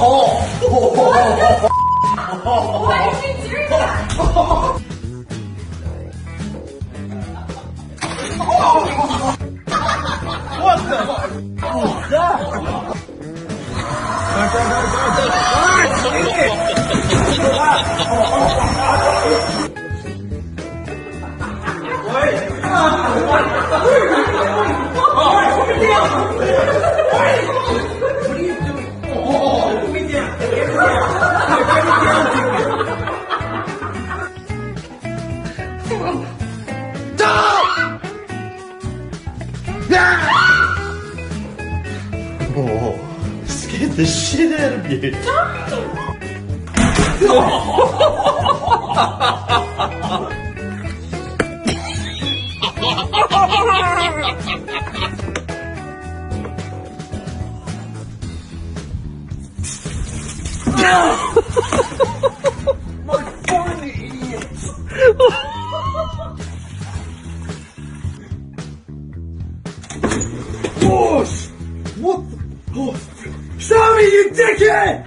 Why did you do that? What the fuck? Oh, scared the shit out of you. My phone, idiots! Boss! What the? Oh. Show me, you dickhead!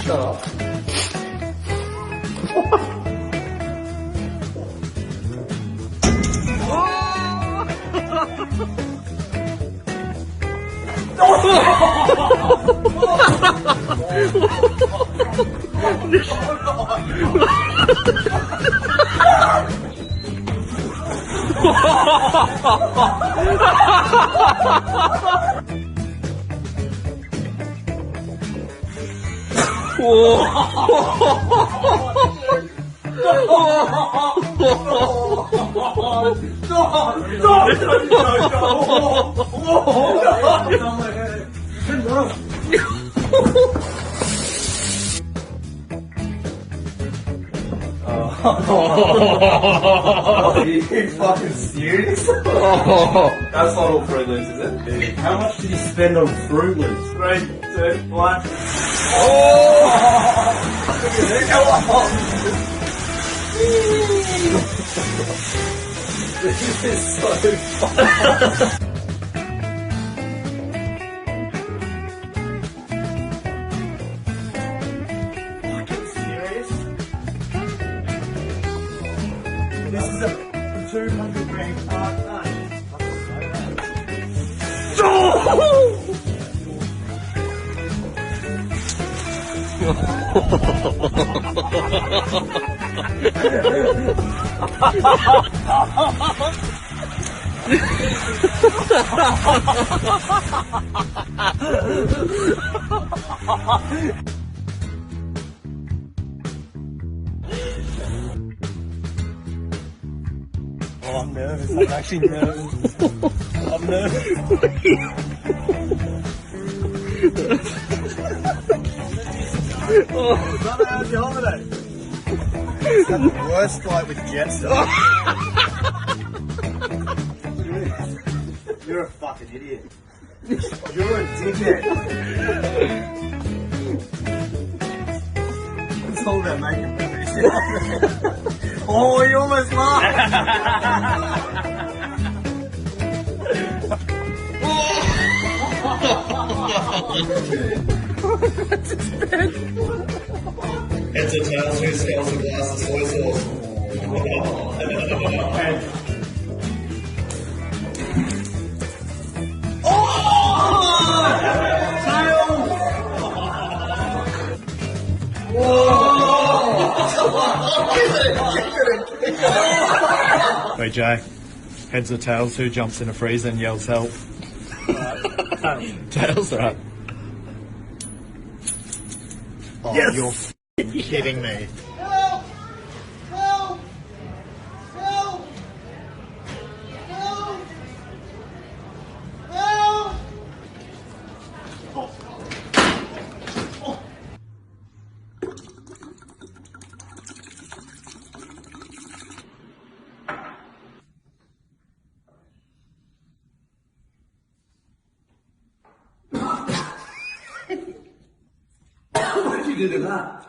Shut up. Are you fucking serious? That's not all Fruit Loops, is it? How much did you spend on Fruit Loops? 3, 2, 1. This is so fun. This is a 200 gram part. Oh, I'm nervous. I'm actually nervous. I'm nervous. How's your holiday? Is that the worst flight with Jetstar? You're a fucking idiot. You're a dickhead. It's all about making memories. Oh, you almost laughed. Heads or tails, who smells a glass of soy sauce? Wait, Jay. Heads or tails, who jumps in a freezer and yells help? Tails, right? Oh, Yes. you're kidding me. Help! Help! Help! Help! Help! you do to that?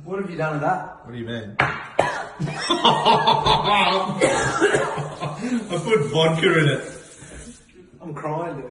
What have you done to that? What do you mean? I put vodka in it. I'm crying.